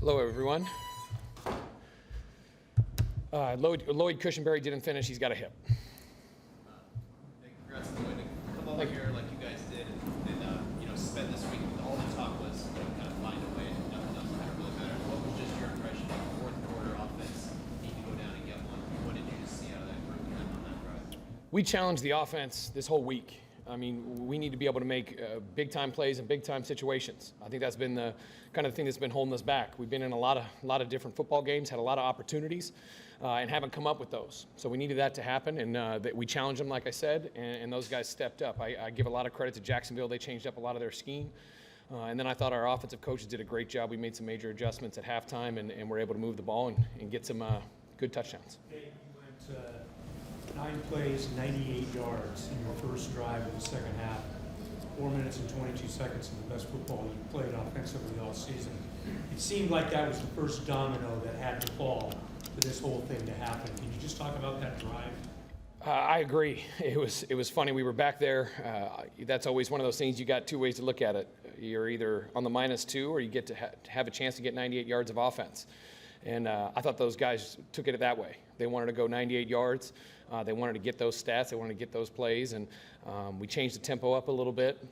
Hello, everyone. Lloyd Cushenberry didn't finish. He's got a hip. Congrats on the win. Come over here like you guys did and spend this week. All the talk was kind of find a way and nothing else kind of really mattered. What was just your impression of the fourth quarter offense? Need to go down and get one. What did you just see out of that group on that drive? We challenged the offense this whole week. I mean, we need to be able to make big-time plays in big-time situations. I think that's been the kind of thing that's been holding us back. We've been in a lot of different football games, had a lot of opportunities, and haven't come up with those. So we needed that to happen, and that we challenged them, like I said, and those guys stepped up. I give a lot of credit to Jacksonville. They changed up a lot of their scheme. And then I thought our offensive coaches did a great job. We made some major adjustments at halftime, and were able to move the ball and get some good touchdowns. Okay, you went 9 plays, 98 yards in your first drive of the second half. 4 minutes and 22 seconds of the best football you played offensively all season. It seemed like that was the first domino that had to fall for this whole thing to happen. Can you just talk about that drive? I agree. It was funny. We were back there. That's always one of those things. You got two ways to look at it. You're either on the -2 or you get to have a chance to get 98 yards of offense. And I thought those guys took it that way. They wanted to go 98 yards. They wanted to get those stats. They wanted to get those plays. And we changed the tempo up a little bit.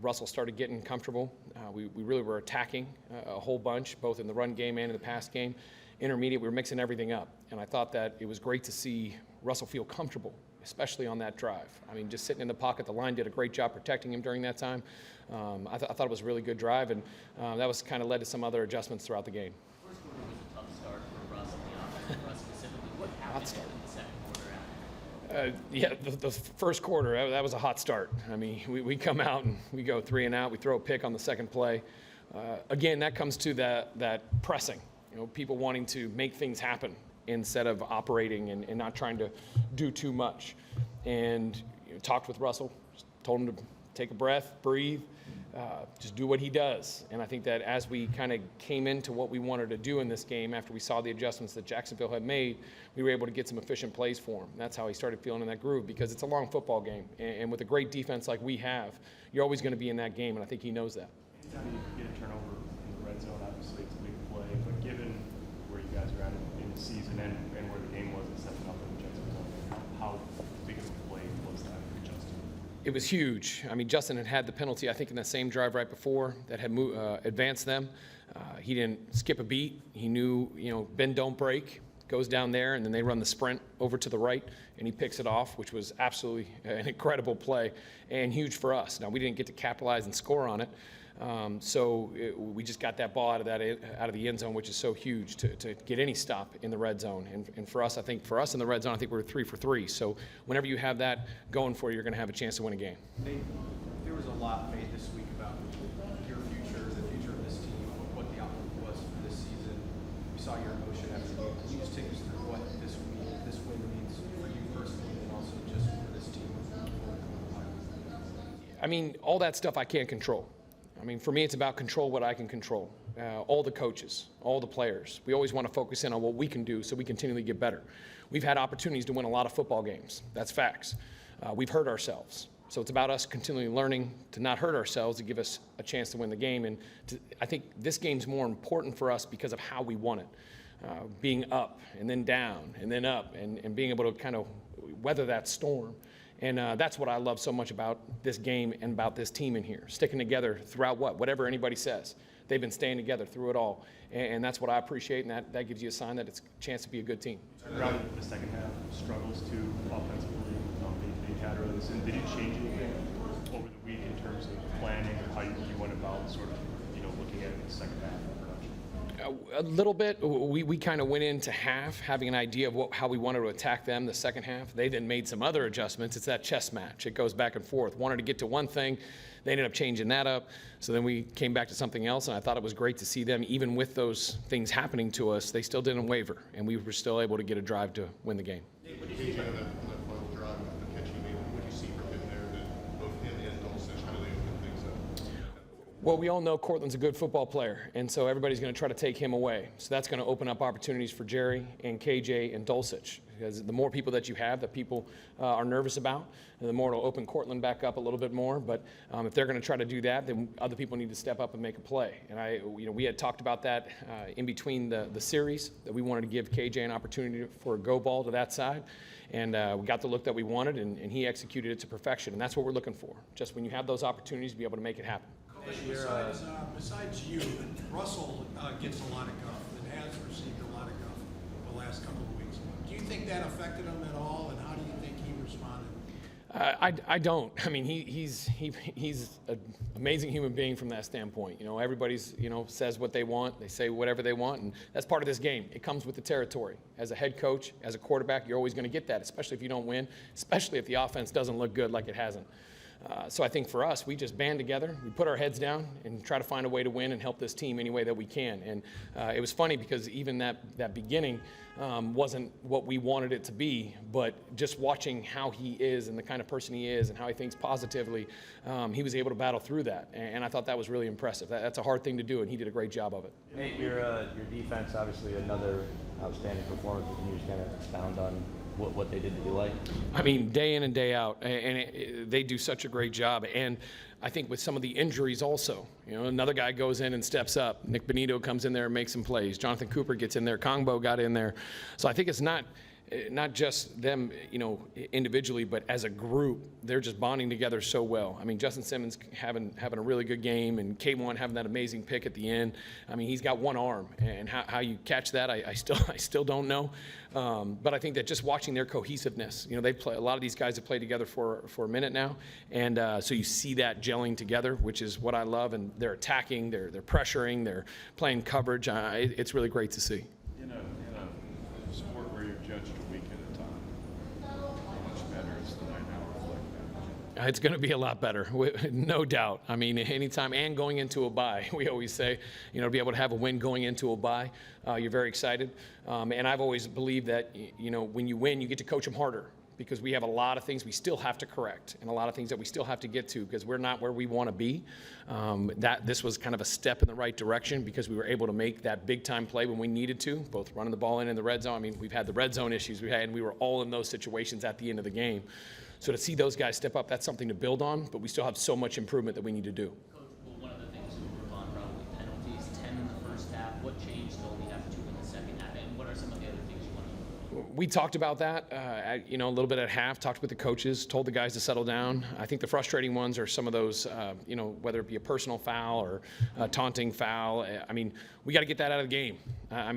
Russell started getting comfortable. We really were attacking a whole bunch, both in the run game and in the pass game. Intermediate, we were mixing everything up. And I thought that it was great to see Russell feel comfortable, especially on that drive. I mean, just sitting in the pocket, the line did a great job protecting him during that time. I thought it was a really good drive, and that was kind of led to some other adjustments throughout the game. First quarter was a tough start for Russ and the offense. Russ specifically, what happened in the second quarter? The first quarter, that was a hot start. I mean, we come out and we go 3 and out. We throw a pick on the second play. Again, that comes to that pressing. People wanting to make things happen instead of operating and not trying to do too much. And talked with Russell, told him to take a breath, breathe, just do what he does. And I think that as we kind of came into what we wanted to do in this game, after we saw the adjustments that Jacksonville had made, we were able to get some efficient plays for him. That's how he started feeling in that groove, because it's a long football game. And with a great defense like we have, you're always going to be in that game, and I think he knows that. Anytime you get a turnover in the red zone, obviously it's a big play, but given where you guys are at in the season and where the game was and setting up in Jacksonville, how big of a play was that for Justin? It was huge. I mean, Justin had the penalty, I think, in that same drive right before that had advanced them. He didn't skip a beat. He knew, bend, don't break, goes down there, and then they run the sprint over to the right, and he picks it off, which was absolutely an incredible play and huge for us. Now, we didn't get to capitalize and score on it, we just got that ball out of the end zone, which is so huge to get any stop in the red zone. And for us, in the red zone, I think we were 3 for 3. So whenever you have that going for you, you're going to have a chance to win a game. There was a lot made this week about your future, the future of this team, what the outlook was for this season. We saw your emotion after the game. Can you just take us through what this win means for you personally and also just for this team? I mean, all that stuff I can't control. I mean, for me, it's about control what I can control. All the coaches, all the players. We always want to focus in on what we can do so we continually get better. We've had opportunities to win a lot of football games. That's facts. We've hurt ourselves. So it's about us continually learning to not hurt ourselves to give us a chance to win the game. And I think this game's more important for us because of how we won it. Being up and then down and then up and being able to kind of weather that storm. And that's what I love so much about this game and about this team in here. Sticking together throughout whatever anybody says. They've been staying together through it all. And that's what I appreciate, and that gives you a sign that it's a chance to be a good team. Around the second half, struggles too offensively, they had early this. And did you change anything over the week in terms of planning or how you went about sort of, looking at the second half of production? A little bit. We kind of went into half having an idea of how we wanted to attack them the second half. They then made some other adjustments. It's that chess match. It goes back and forth. Wanted to get to one thing. They ended up changing that up. So then we came back to something else, and I thought it was great to see them, even with those things happening to us, they still didn't waver, and we were still able to get a drive to win the game. What do you think of that final drive, the catch he made? What do you see from him there, both him and Dulcich, how do they open things up? Well, we all know Cortland's a good football player, and so everybody's going to try to take him away. So that's going to open up opportunities for Jerry and KJ and Dulcich. Because the more people that you have that people are nervous about, the more it'll open Cortland back up a little bit more. But if they're going to try to do that, then other people need to step up and make a play. And we had talked about that in between the series, that we wanted to give KJ an opportunity for a go ball to that side. And we got the look that we wanted, and he executed it to perfection. And that's what we're looking for. Just when you have those opportunities, to be able to make it happen. Coach, besides you, Russell gets a lot of guff and has received a lot of guff the last couple of weeks. Do you think that affected him at all, and how do you think he responded? I don't. I mean, he's an amazing human being from that standpoint. Everybody's, says what they want. They say whatever they want, and that's part of this game. It comes with the territory. As a head coach, as a quarterback, you're always going to get that, especially if you don't win, especially if the offense doesn't look good like it hasn't. So I think for us, we just band together, we put our heads down and try to find a way to win and help this team any way that we can. And it was funny because even that beginning wasn't what we wanted it to be, but just watching how he is and the kind of person he is and how he thinks positively, he was able to battle through that. And I thought that was really impressive. That's a hard thing to do, and he did a great job of it. Nate, your defense, obviously another outstanding performance. Can you just kind of expound on what they did that you like? I mean, day in and day out, and they do such a great job. And I think with some of the injuries also, another guy goes in and steps up. Nick Benito comes in there and makes some plays. Jonathan Cooper gets in there. Kongbo got in there. So I think it's not just them, individually, but as a group, they're just bonding together so well. I mean, Justin Simmons having a really good game, and K1 having that amazing pick at the end. I mean, he's got one arm, and how you catch that, I still don't know. But I think that just watching their cohesiveness, they play. A lot of these guys have played together for a minute now, and so you see that gelling together, which is what I love. And they're attacking, they're pressuring, they're playing coverage. It's really great to see. In a sport where you're judged a week at a time, how much better is the 9 hours like that? It's going to be a lot better, no doubt. I mean, anytime, and going into a bye, we always say, to be able to have a win going into a bye, you're very excited. And I've always believed that, when you win, you get to coach them harder, because we have a lot of things we still have to correct and a lot of things that we still have to get to, because we're not where we want to be. This was kind of a step in the right direction, because we were able to make that big time play when we needed to, both running the ball in the red zone. I mean, we've had the red zone issues and we were all in those situations at the end of the game. So to see those guys step up, that's something to build on, but we still have so much improvement that we need to do. Coach, well, one of the things we were on probably penalties, 10 in the first half. What changed to only have 2 in the second half, and what are some of the other things you want to? We talked about that, a little bit at half, talked with the coaches, told the guys to settle down. I think the frustrating ones are some of those, whether it be a personal foul or a taunting foul. I mean, we got to get that out of the game.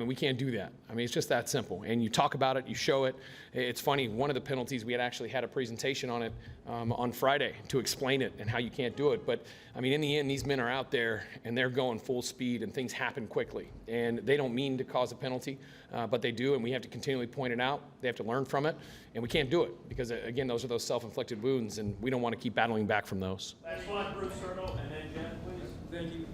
We can't do that. I mean, it's just that simple. And you talk about it, you show it. It's funny, one of the penalties, we had actually had a presentation on it on Friday to explain it and how you can't do it. But, I mean, in the end, these men are out there and they're going full speed and things happen quickly. And they don't mean to cause a penalty, but they do, and we have to continually point it out. They have to learn from it, and we can't do it because, again, those are those self-inflicted wounds, and we don't want to keep battling back from those. Last one, Bruce Circle, and then Jen, please. Thank you.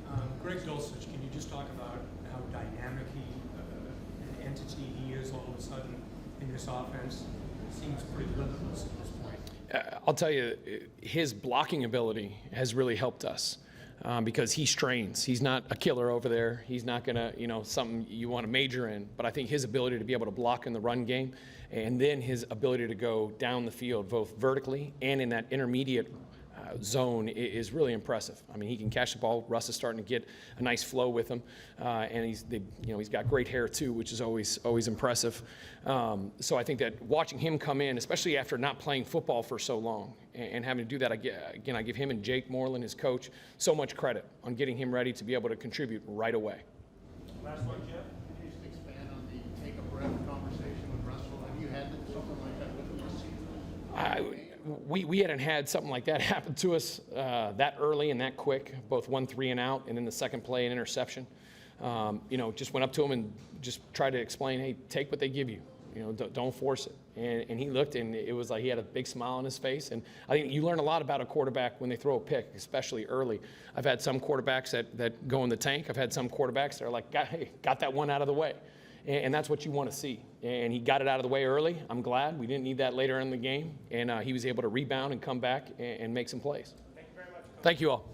Greg Dulcich, can you just talk about how dynamic an entity he is all of a sudden in this offense? It seems pretty limitless at this point. I'll tell you, his blocking ability has really helped us. Because he strains. He's not a killer over there. He's not going to, something you want to major in. But I think his ability to be able to block in the run game, and then his ability to go down the field, both vertically and in that intermediate zone, is really impressive. I mean, he can catch the ball. Russ is starting to get a nice flow with him, and he's got great hair too, which is always impressive. So I think that watching him come in, especially after not playing football for so long, and having to do that again, I give him and Jake Moreland, his coach, so much credit on getting him ready to be able to contribute right away. Last one, Jeff. Can you just expand on the take a breath conversation with Russell? Have you had something like that with him this season? We hadn't had something like that happen to us that early and that quick, both 1-3 and out, and then the second play, an interception. Just went up to him and just tried to explain, hey, take what they give you. Don't force it. And he looked, and it was like he had a big smile on his face. And I think you learn a lot about a quarterback when they throw a pick, especially early. I've had some quarterbacks that go in the tank. I've had some quarterbacks that are like, got that one out of the way. And that's what you want to see. And he got it out of the way early. I'm glad. We didn't need that later in the game. And he was able to rebound and come back and make some plays. Thank you very much. Thank you all.